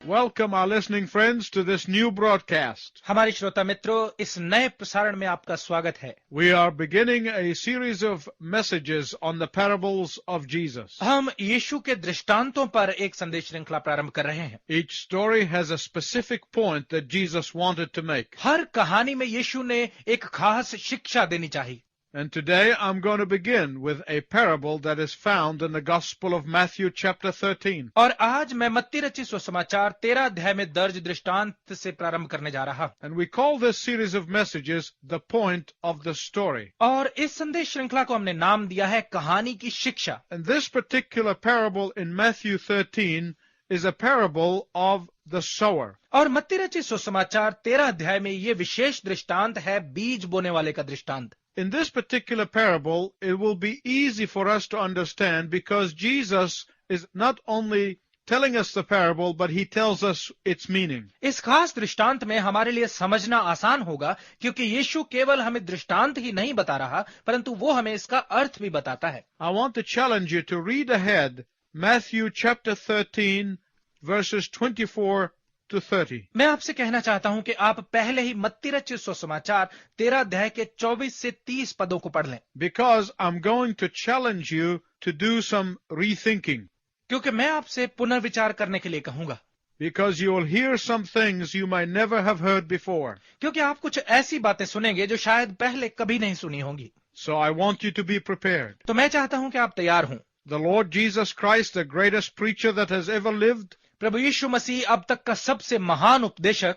Welcome our listening friends to this new broadcast. हमारे श्रोता मित्रों, इस नए प्रसारण में आपका स्वागत है। We are beginning a series of messages on the parables of Jesus. हम यीशु के दृष्टांतों पर एक संदेश श्रृंखला प्रारंभ कर रहे हैं। Each story has a specific point that Jesus wanted to make. हर कहानी में यीशु ने एक खास शिक्षा देनी चाहिए। And today I'm going to begin with a parable that is found in the Gospel of Matthew chapter 13. और आज मैं मत्ती रचित सुसमाचार 13 अध्याय में दर्ज दृष्टांत से प्रारंभ करने जा रहा हूं। And we call this series of messages the point of the story. और इस संदेश श्रृंखला को हमने नाम दिया है कहानी की शिक्षा। And this particular parable in Matthew 13 is a parable of the sower. और मत्ती रचित सुसमाचार 13 अध्याय में ये विशेष दृष्टांत है बीज बोने वाले का दृष्टांत। In this particular parable, it will be easy for us to understand because Jesus is not only telling us the parable, but he tells us its meaning. इस खास दृष्टांत में हमारे लिए समझना आसान होगा क्योंकि यीशु केवल हमें दृष्टांत ही नहीं बता रहा, परंतु वो हमें इसका अर्थ भी बताता है। I want to challenge you to read ahead Matthew chapter 13 verses 24 to 30. मैं आपसे कहना चाहता हूं कि आप पहले ही मत्ती रचित सुसमाचार 13 अध्याय के 24 से 30 पदों को पढ़ लें, Because I'm going to challenge you to do some rethinking. क्योंकि मैं आपसे पुनर्विचार करने के लिए कहूंगा। Because you will hear some things you might never have heard before. क्योंकि आप कुछ ऐसी बातें सुनेंगे जो शायद पहले कभी नहीं सुनी होंगी। So I want you to be prepared. तो मैं चाहता हूं कि आप तैयार हों। The Lord Jesus Christ, the greatest preacher that has ever lived, प्रभु यीशु मसीह अब तक का सबसे महान उपदेशक,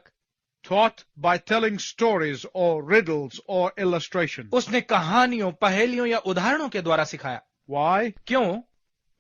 taught by telling stories or riddles or illustrations. उसने कहानियों, पहेलियों या उदाहरणों के द्वारा सिखाया। Why? क्यों?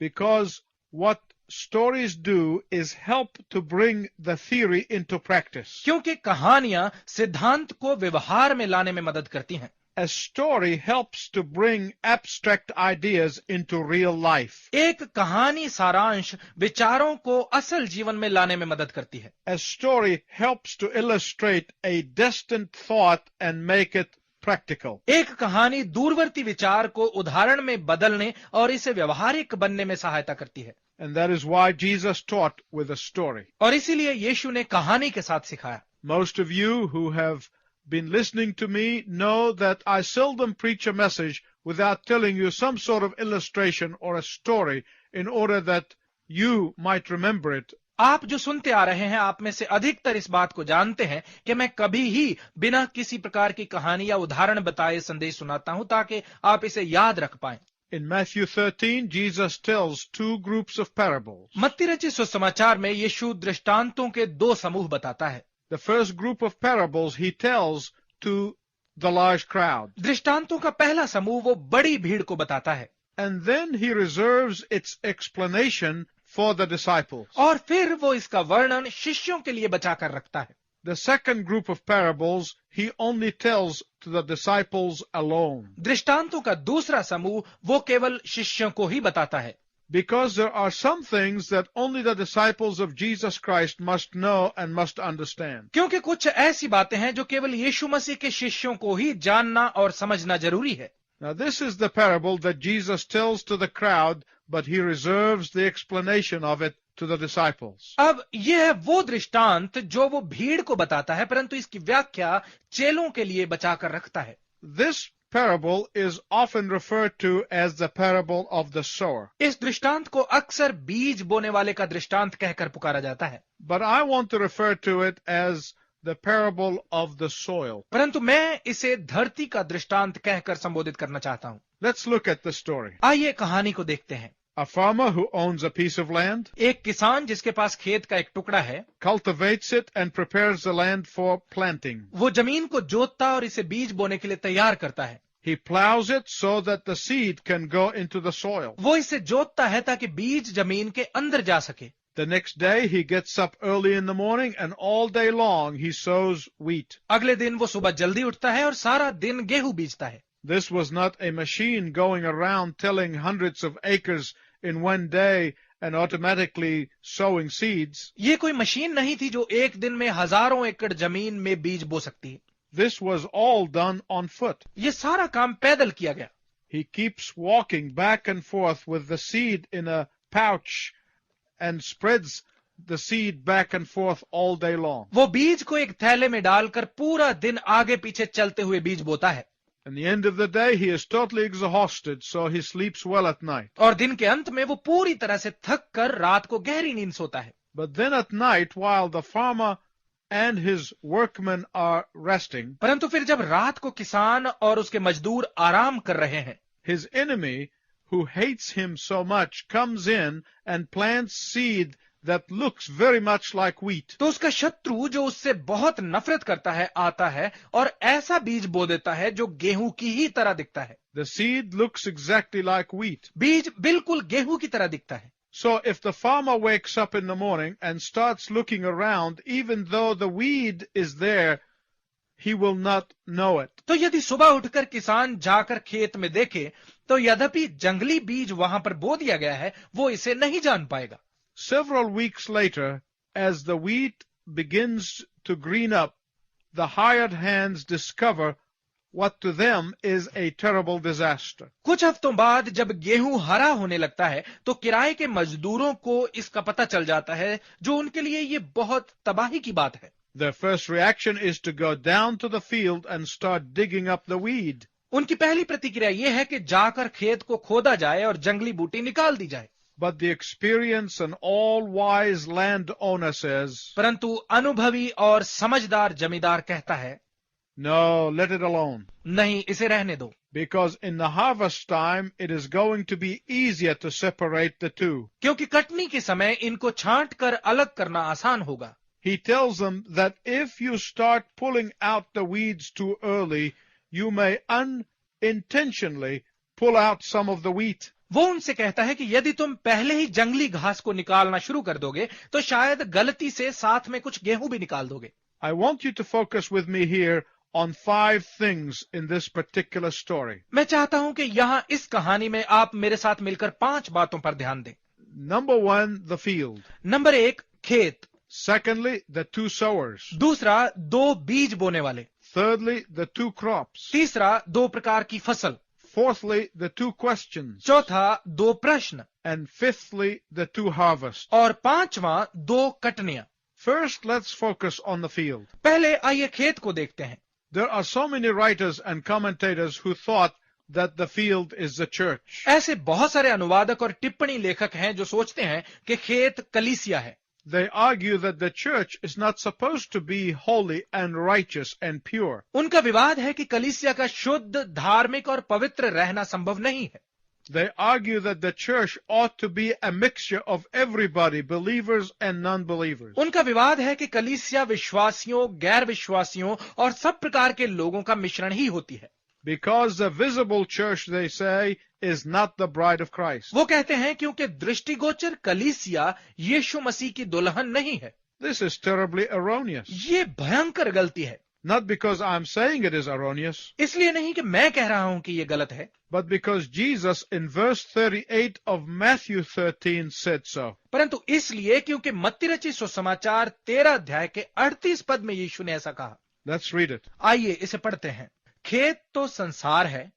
Because what stories do is help to bring the theory into practice. क्योंकि कहानियां सिद्धांत को व्यवहार में लाने में मदद करती हैं। A story helps to bring abstract ideas into real life. एक कहानी सारांश विचारों को असल जीवन में लाने में मदद करती है। A story helps to illustrate a distant thought and make it practical. एक कहानी दूरवर्ती विचार को उदाहरण में बदलने और इसे व्यवहारिक बनने में सहायता करती है। And that is why Jesus taught with a story. और इसीलिए यीशु ने कहानी के साथ सिखाया। Most of you who have been listening to me know that I seldom preach a message without telling you some sort of illustration or a story in order that you might remember it. आप जो सुनते आ रहे हैं, आप में से अधिकतर इस बात को जानते हैं कि मैं कभी ही बिना किसी प्रकार की कहानी या उदाहरण बताए संदेश सुनाता हूं ताकि आप इसे याद रख पाएं। In Matthew 13, Jesus tells two groups of parables. मत्ती रचित सुसमाचार में यीशु दृष्टांतों के दो समूह बताता है। The first group of parables he tells to the large crowd. दृष्टांतों का पहला समूह वो बड़ी भीड़ को बताता है। And then he reserves its explanation for the disciples. और फिर वो इसका वर्णन शिष्यों के लिए बचाकर रखता है। The second group of parables he only tells to the disciples alone. दृष्टांतों का दूसरा समूह वो केवल शिष्यों को ही बताता है। Because there are some things that only the disciples of Jesus Christ must know and must understand. क्योंकि कुछ ऐसी बातें हैं जो केवल यीशु मसीह के शिष्यों को ही जानना और समझना जरूरी है। Now this is the parable that Jesus tells to the crowd, but he reserves the explanation of it to the disciples. अब यह है वो दृष्टांत जो वो भीड़ को बताता है, परंतु इसकी व्याख्या चेलों के लिए बचाकर रखता है। This parable is often referred to as the parable of the sower. इस दृष्टांत को अक्सर बीज बोने वाले का दृष्टांत कहकर पुकारा जाता है, But I want to refer to it as the parable of the soil. परंतु मैं इसे धरती का दृष्टांत कहकर संबोधित करना चाहता हूं। Let's look at the story. आइए कहानी को देखते हैं। A farmer who owns a piece of land एक किसान जिसके पास खेत का एक टुकड़ा है, cultivates it and prepares the land for planting. वो जमीन को जोतता और इसे बीज बोने के लिए तैयार करता है। He plows it so that the seed can go into the soil. वो इसे जोतता है ताकि बीज जमीन के अंदर जा सके। The next day he gets up early in the morning and all day long he sows wheat. अगले दिन वो सुबह जल्दी उठता है और सारा दिन गेहूं बीजता है। This was not a machine going around tilling hundreds of acres in one day and automatically sowing seeds. ये कोई मशीन नहीं थी जो एक दिन में हजारों एकड़ जमीन में बीज बो सकती है। This was all done on foot. ये सारा काम पैदल किया गया। He keeps walking back and forth with the seed in a pouch and spreads the seed back and forth all day long. वो बीज को एक थैले में डालकर पूरा दिन आगे पीछे चलते हुए बीज बोता है, In the end of the day, he is totally exhausted, so he sleeps well at night. और दिन के अंत में वो पूरी तरह से थक कर रात को गहरी नींद सोता है। But then at night, while the farmer and his workmen are resting, परंतु फिर जब रात को किसान और उसके मजदूर आराम कर रहे हैं, his enemy, who hates him so much, comes in and plants seed that looks very much like wheat. तो उसका शत्रु जो उससे बहुत नफरत करता है आता है और ऐसा बीज बो देता है जो गेहूं की ही तरह दिखता है। The seed looks exactly like wheat. बीज बिल्कुल गेहूं की तरह दिखता है। So if the farmer wakes up in the morning and starts looking around, even though the weed is there, he will not know it. तो यदि सुबह उठकर किसान जाकर खेत में देखे तो यद्यपि जंगली बीज वहां पर बो दिया गया है, वो इसे नहीं जान पाएगा। Several weeks later, as the wheat begins to green up, the hired hands discover what to them is a terrible disaster. कुछ हफ्तों बाद जब गेहूं हरा होने लगता है तो किराए के मजदूरों को इसका पता चल जाता है, जो उनके लिए ये बहुत तबाही की बात है। Their first reaction is to go down to the field and start digging up the weed. उनकी पहली प्रतिक्रिया यह है कि जाकर खेत को खोदा जाए और जंगली बूटी निकाल दी जाए। But the experienced and all-wise landowner says, परंतु अनुभवी और समझदार जमींदार कहता है, no, let it alone. नहीं, इसे रहने दो, Because in the harvest time, it is going to be easier to separate the two. क्योंकि कटनी के समय इनको छांट कर अलग करना आसान होगा। He tells them that if you start pulling out the weeds too early, you may unintentionally pull out some of the wheat. वो उनसे कहता है कि यदि तुम पहले ही जंगली घास को निकालना शुरू कर दोगे तो शायद गलती से साथ में कुछ गेहूं भी निकाल दोगे। I want you to focus with me here on 5 things in this particular story. मैं चाहता हूं कि यहाँ इस कहानी में आप मेरे साथ मिलकर 5 बातों पर ध्यान दें। Number 1, the field. नंबर 1, खेत। Secondly, the 2 sowers. दूसरा, 2 बीज बोने वाले। Thirdly, the 2 crops. तीसरा, 2 प्रकार की फसल। Fourthly, the 2 questions. चौथा, 2 प्रश्न। And fifthly, the 2 harvests. और पांचवा, 2 कटनियां। First, let's focus on the field. पहले आइए खेत को देखते हैं। There are so many writers and commentators who thought that the field is the church. ऐसे बहुत सारे अनुवादक और टिप्पणी लेखक हैं जो सोचते हैं कि खेत कलीसिया है। They argue that the church is not supposed to be holy and righteous and pure. उनका विवाद है कि कलीसिया का शुद्ध, धार्मिक और पवित्र रहना संभव नहीं है। They argue that the church ought to be a mixture of everybody, believers and non-believers. उनका विवाद है कि कलीसिया विश्वासियों, गैर विश्वासियों और सब प्रकार के लोगों का मिश्रण ही होती है। Because the visible church, they say, is not the bride of Christ. वो कहते हैं क्योंकि दृष्टिगोचर कलीसिया यीशु मसीह की दुल्हन नहीं है। This is terribly erroneous. ये भयंकर गलती है। Not because I'm saying it is erroneous, इसलिए नहीं कि मैं कह रहा हूं कि ये गलत है, but because Jesus in verse 38 of Matthew 13 said so. परंतु इसलिए क्योंकि मत्ती रचित सुसमाचार 13 अध्याय के 38 पद में यीशु ने ऐसा कहा। Let's read it. आइए इसे पढ़ते हैं। खेत तो संसार है,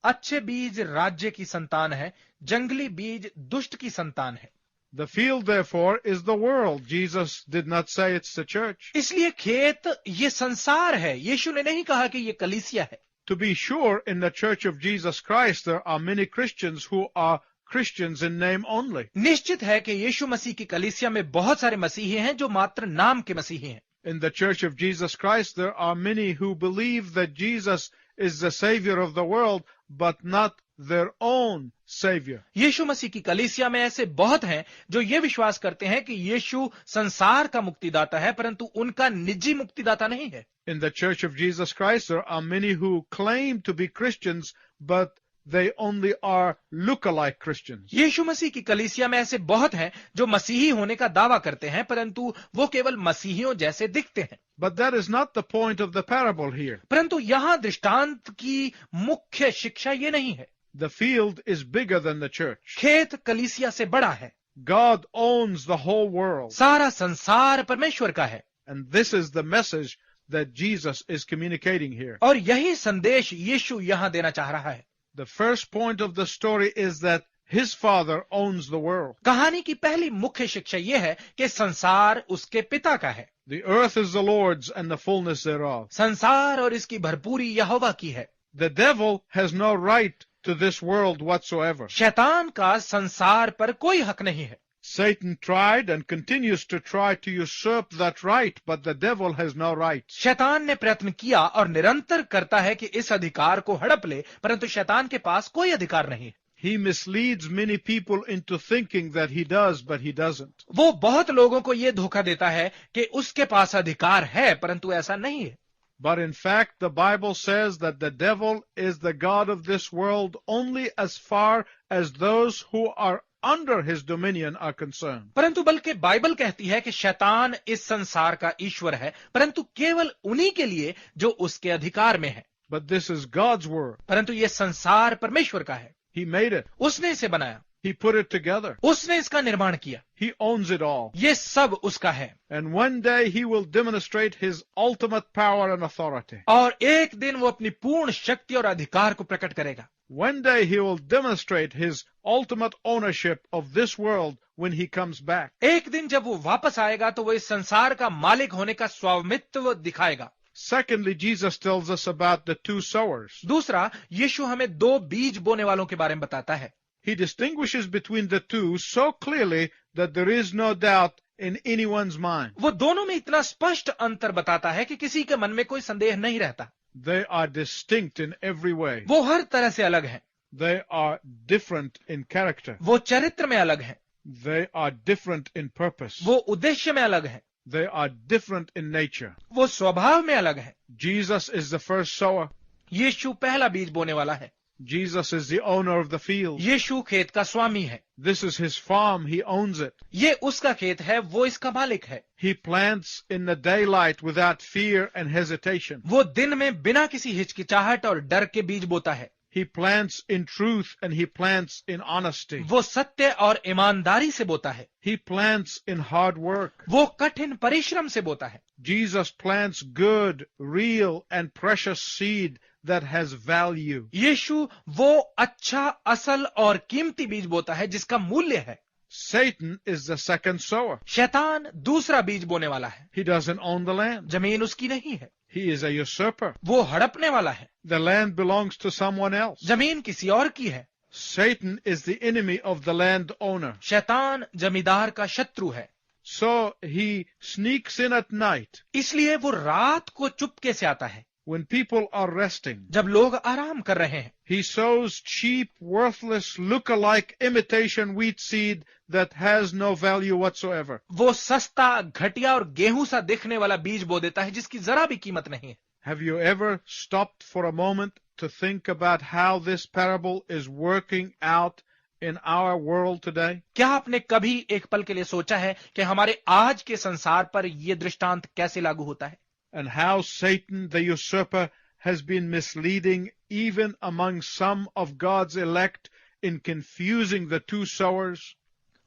अच्छे बीज राज्य की संतान है, जंगली बीज दुष्ट की संतान है। The field, therefore, is the world. Jesus did not say it's the church. इसलिए खेत ये संसार है, यीशु ने नहीं कहा कि ये कलीसिया है। To be sure, in the church of Jesus Christ, there are many Christians who are Christians in name only. निश्चित है कि यीशु मसीह की कलीसिया में बहुत सारे मसीही हैं जो मात्र नाम के मसीही हैं। In the church of Jesus Christ, there are many who believe that Jesus is the Savior of the world, but not their own Savior. यीशु मसीह की कलीसिया में ऐसे बहुत हैं जो ये विश्वास करते हैं कि यीशु संसार का मुक्तिदाता है, परंतु उनका निजी मुक्तिदाता नहीं है। In the church of Jesus Christ, there are many who claim to be Christians, but they only are look-alike Christians. यीशु मसीह की कलीसिया में ऐसे बहुत हैं जो मसीही होने का दावा करते हैं, परंतु वो केवल मसीहियों जैसे दिखते हैं। But that is not the point of the parable here. परंतु यहाँ दृष्टांत की मुख्य शिक्षा ये नहीं है। The field is bigger than the church. खेत कलीसिया से बड़ा है। God owns the whole world. सारा संसार परमेश्वर का है। And this is the message that Jesus is communicating here. और यही संदेश यीशु यहाँ देना चाह रहा है। The first point of the story is that His Father owns the world. कहानी की पहली मुख्य शिक्षा यह है कि संसार उसके पिता का है। The earth is the Lord's and the fullness thereof. संसार और इसकी भरपूरी यहोवा की है। The devil has no right to this world whatsoever. शैतान का संसार पर कोई हक नहीं है। Satan tried and continues to try to usurp that right, but the devil has no right. शैतान ने प्रयत्न किया और निरंतर करता है कि इस अधिकार को हड़प ले, परंतु शैतान के पास कोई अधिकार नहीं है। He misleads many people into thinking that he does, but he doesn't. वो बहुत लोगों को ये धोखा देता है कि उसके पास अधिकार है, परंतु ऐसा नहीं है। But in fact, the Bible says that the devil is the god of this world only as far as those who are under his dominion are concerned. परंतु बल्कि बाइबल कहती है कि शैतान इस संसार का ईश्वर है, परंतु केवल उन्हीं के लिए जो उसके अधिकार में है। But this is God's word. परंतु ये संसार परमेश्वर का है। He made it. उसने इसे बनाया, He put it together. उसने इसका निर्माण किया। He owns it all. ये सब उसका है। And one day he will demonstrate his ultimate power and authority. और एक दिन वो अपनी पूर्ण शक्ति और अधिकार को प्रकट करेगा। One day he will demonstrate his ultimate ownership of this world when he comes back. एक दिन जब वो वापस आएगा तो वो इस संसार का मालिक होने का स्वामित्व दिखाएगा। Secondly, Jesus tells us about the two sowers. दूसरा, यीशु हमें दो बीज बोने वालों के बारे में बताता है। He distinguishes between the two so clearly that there is no doubt in anyone's mind. वो दोनों में इतना स्पष्ट अंतर बताता है कि किसी के मन में कोई संदेह नहीं रहता। They are distinct in every way. वो हर तरह से अलग हैं। They are different in character. वो चरित्र में अलग हैं। They are different in purpose. वो उद्देश्य में अलग हैं। They are different in nature. वो स्वभाव में अलग हैं। Jesus is the first sower. यीशु पहला बीज बोने वाला है। Jesus is the owner of the field. यीशु खेत का स्वामी है। This is his farm. He owns it. ये उसका खेत है, वो इसका मालिक है। He plants in the daylight without fear and hesitation. वो दिन में बिना किसी हिचकिचाहट और डर के बीज बोता है। He plants in truth and he plants in honesty. वो सत्य और ईमानदारी से बोता है। He plants in hard work. वो कठिन परिश्रम से बोता है। Jesus plants good, real, and precious seed that has value. यीशु वो अच्छा, असल और कीमती बीज बोता है जिसका मूल्य है। Satan is the second sower. शैतान दूसरा बीज बोने वाला है। He doesn't own the land. जमीन उसकी नहीं है। He is a usurper. वो हड़पने वाला है। The land belongs to someone else. जमीन किसी और की है। Satan is the enemy of the land owner. शैतान जमींदार का शत्रु है। So he sneaks in at night इसलिए वो रात को चुपके से आता है when people are resting. जब लोग आराम कर रहे हैं। He sows cheap, worthless, look-alike imitation wheat seed that has no value whatsoever. वो सस्ता, घटिया और गेहूं सा दिखने वाला बीज बो देता है जिसकी जरा भी कीमत नहीं है। Have you ever stopped for a moment to think about how this parable is working out in our world today? क्या आपने कभी एक पल के लिए सोचा है कि हमारे आज के संसार पर यह दृष्टांत कैसे लागू होता है? And how Satan, the usurper, has been misleading even among some of God's elect in confusing the two sowers?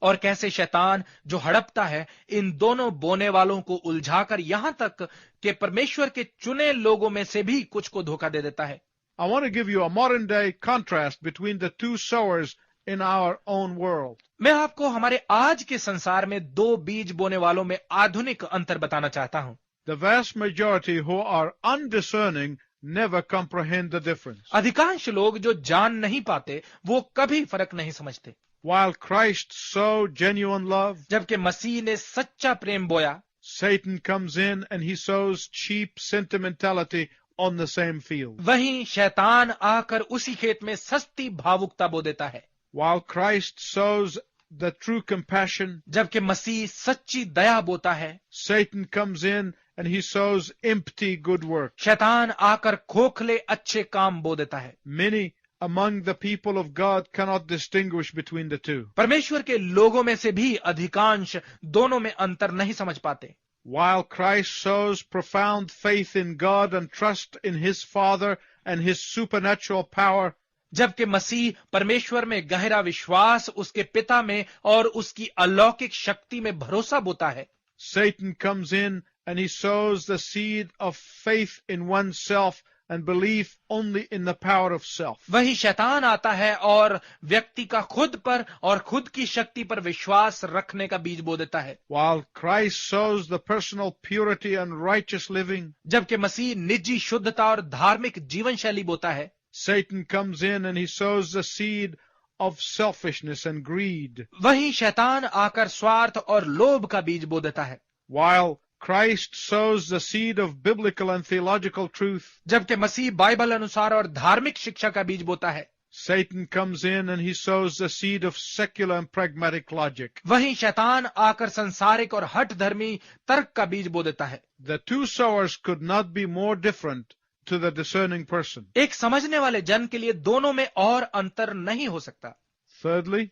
और कैसे शैतान जो हड़पता है इन दोनों बोने वालों को उलझाकर यहां तक कि परमेश्वर के चुने लोगों में से भी कुछ को धोखा दे देता है। I want to give you a modern day contrast between the two sowers in our own world. मैं आपको हमारे आज के संसार में दो बीज बोने वालों में आधुनिक अंतर बताना चाहता हूं। The vast majority who are undiscerning never comprehend the difference. अधिकांश लोग जो जान नहीं पाते वो कभी फर्क नहीं समझते। While Christ sowed genuine love, जबकि मसीह ने सच्चा प्रेम बोया, Satan comes in and he sows cheap sentimentality on the same field. वहीं शैतान आकर उसी खेत में सस्ती भावुकता बो देता है। While Christ sows the true compassion, जबकि मसीह सच्ची दया बोता है, Satan comes in and he sows empty good work. शैतान आकर खोखले अच्छे काम बो देता है। Many among the people of God cannot distinguish between the two. परमेश्वर के लोगों में से भी अधिकांश दोनों में अंतर नहीं समझ पाते। While Christ sows profound faith in God and trust in his Father and his supernatural power, जबकि मसीह परमेश्वर में गहरा विश्वास, उसके पिता में और उसकी अलौकिक शक्ति में भरोसा बोता है, Satan comes in and he sows the seed of faith in oneself and belief only in the power of self. वही शैतान आता है और व्यक्ति का खुद पर और खुद की शक्ति पर विश्वास रखने का बीज बो देता है, While Christ sows the personal purity and righteous living, जबकि मसीह निजी शुद्धता और धार्मिक जीवन शैली बोता है, Satan comes in and he sows the seed of selfishness and greed. वही शैतान आकर स्वार्थ और लोभ का बीज बो देता है। While Christ sows the seed of biblical and theological truth, जबकि मसीह बाइबल अनुसार और धार्मिक शिक्षा का बीज बोता है, Satan comes in and he sows the seed of secular and pragmatic logic. वही शैतान आकर संसारिक और हठ धर्मी तर्क का बीज बो देता है। The two sowers could not be more different to the discerning person. एक समझने वाले जन के लिए दोनों में और अंतर नहीं हो सकता। Thirdly,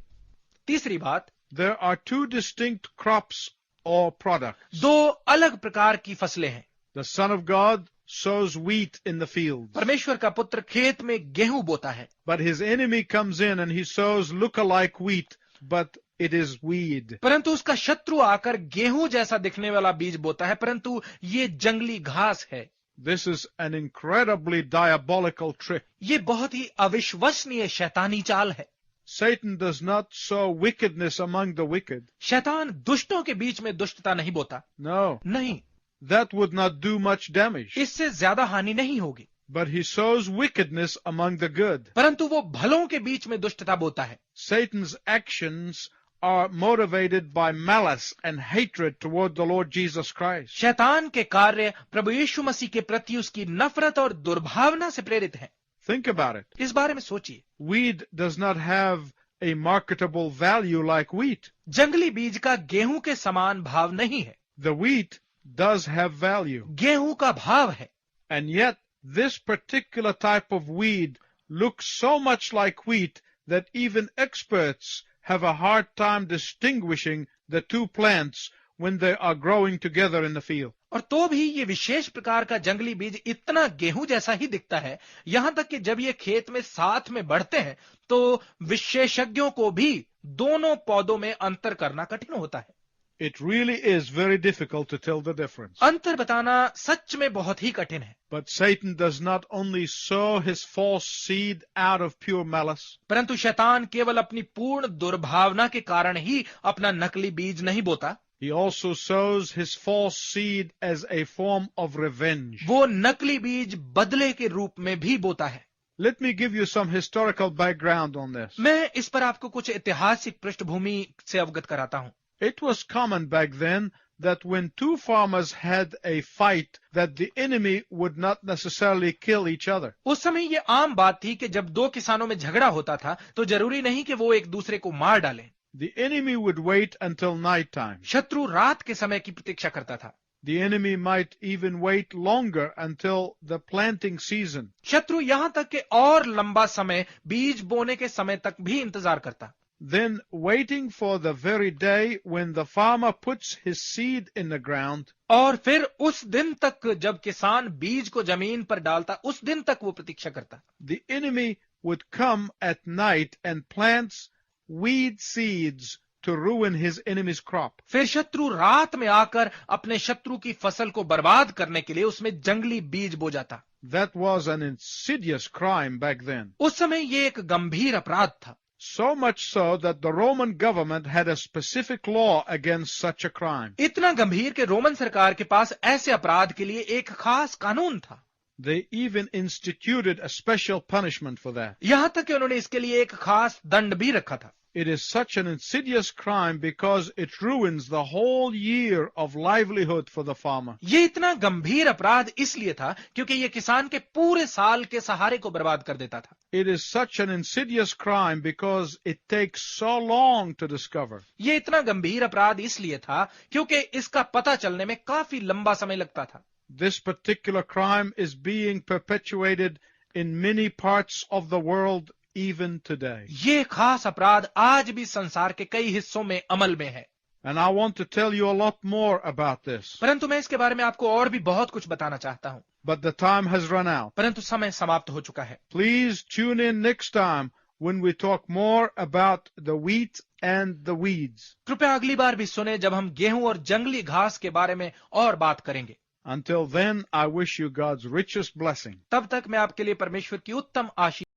तीसरी बात, there are two distinct crops or products. दो अलग प्रकार की फसलें हैं। The Son of God sows wheat in the fields, परमेश्वर का पुत्र खेत में गेहूं बोता है, but his enemy comes in and he sows look-alike wheat, but it is weed. परंतु उसका शत्रु आकर गेहूं जैसा दिखने वाला बीज बोता है, परंतु ये जंगली घास है। This is an incredibly diabolical trick. ये बहुत ही अविश्वसनीय शैतानी चाल है। Satan does not sow wickedness among the wicked. शैतान दुष्टों के बीच में दुष्टता नहीं बोता, No, नहीं, that would not do much damage. इससे ज्यादा हानि नहीं होगी, But he sows wickedness among the good. परंतु वो भलों के बीच में दुष्टता बोता है। Satan's actions are motivated by malice and hatred toward the Lord Jesus Christ. शैतान के कार्य प्रभु यीशु मसीह के प्रति उसकी नफरत और दुर्भावना से प्रेरित हैं। Think about it. इस बारे में सोचिए, Weed does not have a marketable value like wheat. जंगली बीज का गेहूं के समान भाव नहीं है, The wheat does have value. गेहूं का भाव है। And yet, this particular type of weed looks so much like wheat that even experts have a hard time distinguishing the two plants when they are growing together in the field. और तो भी ये विशेष प्रकार का जंगली बीज इतना गेहूं जैसा ही दिखता है, यहां तक कि जब ये खेत में साथ में बढ़ते हैं तो विशेषज्ञों को भी दोनों पौधों में अंतर करना कठिन होता है। It really is very difficult to tell the difference. अंतर बताना सच में बहुत ही कठिन है। But Satan does not only sow his false seed out of pure malice, परंतु शैतान केवल अपनी पूर्ण दुर्भावना के कारण ही अपना नकली बीज नहीं बोता, he also sows his false seed as a form of revenge. वो नकली बीज बदले के रूप में भी बोता है। Let me give you some historical background on this. मैं इस पर आपको कुछ ऐतिहासिक पृष्ठभूमि से अवगत कराता हूं। It was common back then that when two farmers had a fight, that the enemy would not necessarily kill each other. उस समय ये आम बात थी कि जब दो किसानों में झगड़ा होता था तो जरूरी नहीं कि वो एक दूसरे को मार डालें। The enemy would wait until night time. शत्रु रात के समय की प्रतीक्षा करता था। The enemy might even wait longer until the planting season. शत्रु यहां तक कि और लंबा समय बीज बोने के समय तक भी इंतजार करता। Then, waiting for the very day when the farmer puts his seed in the ground, और फिर उस दिन तक जब किसान बीज को जमीन पर डालता, उस दिन तक वो प्रतीक्षा करता। the enemy would come at night and plants weed seeds to ruin his enemy's crop. फिर शत्रु रात में आकर अपने शत्रु की फसल को बर्बाद करने के लिए उसमें जंगली बीज बो जाता। That was an insidious crime back then. उस समय ये एक गंभीर अपराध था, So much so that the Roman government had a specific law against such a crime. इतना गंभीर कि रोमन सरकार के पास ऐसे अपराध के लिए एक खास कानून था। They even instituted a special punishment for that. यहां तक कि उन्होंने इसके लिए एक खास दंड भी रखा था। It is such an insidious crime because it ruins the whole year of livelihood for the farmer. ये इतना गंभीर अपराध इसलिए था क्योंकि ये किसान के पूरे साल के सहारे को बर्बाद कर देता था। It is such an insidious crime because it takes so long to discover. ये इतना गंभीर अपराध इसलिए था क्योंकि इसका पता चलने में काफी लंबा समय लगता था। This particular crime is being perpetuated in many parts of the world even today. ये खास अपराध आज भी संसार के कई हिस्सों में अमल में है। And I want to tell you a lot more about this. परंतु मैं इसके बारे में आपको और भी बहुत कुछ बताना चाहता हूं, But the time has run out. परंतु समय समाप्त हो चुका है। Please tune in next time when we talk more about the wheat and the weeds. कृपया अगली बार भी सुने जब हम गेहूं और जंगली घास के बारे में और बात करेंगे। Until then, I wish you God's richest blessing. तब तक मैं आपके लिए परमेश्वर की उत्तम आशीष